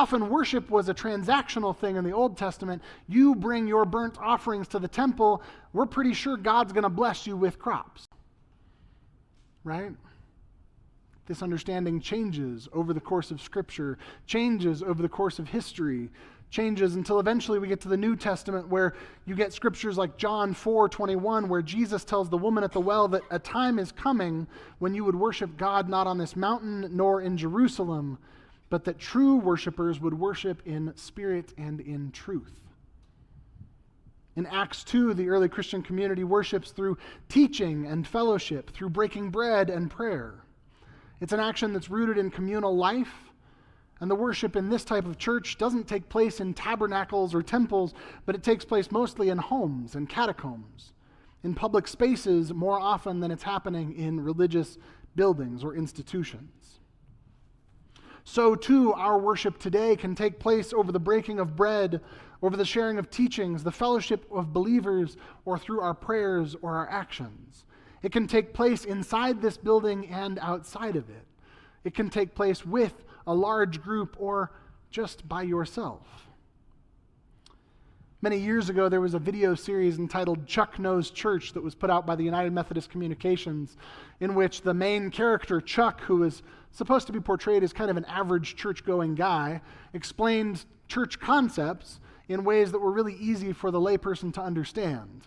Often worship was a transactional thing in the Old Testament. You bring your burnt offerings to the temple, we're pretty sure God's going to bless you with crops. Right? This understanding changes over the course of Scripture, changes over the course of history, changes until eventually we get to the New Testament where you get scriptures like John 4:21, where Jesus tells the woman at the well that a time is coming when you would worship God not on this mountain nor in Jerusalem, but that true worshipers would worship in spirit and in truth. In Acts 2, the early Christian community worships through teaching and fellowship, through breaking bread and prayer. It's an action that's rooted in communal life, and the worship in this type of church doesn't take place in tabernacles or temples, but it takes place mostly in homes and catacombs, in public spaces more often than it's happening in religious buildings or institutions. So too, our worship today can take place over the breaking of bread, over the sharing of teachings, the fellowship of believers, or through our prayers or our actions. It can take place inside this building and outside of it. It can take place with a large group or just by yourself. Many years ago, there was a video series entitled Chuck Knows Church that was put out by the United Methodist Communications, in which the main character, Chuck, who is supposed to be portrayed as kind of an average church-going guy, explained church concepts in ways that were really easy for the layperson to understand.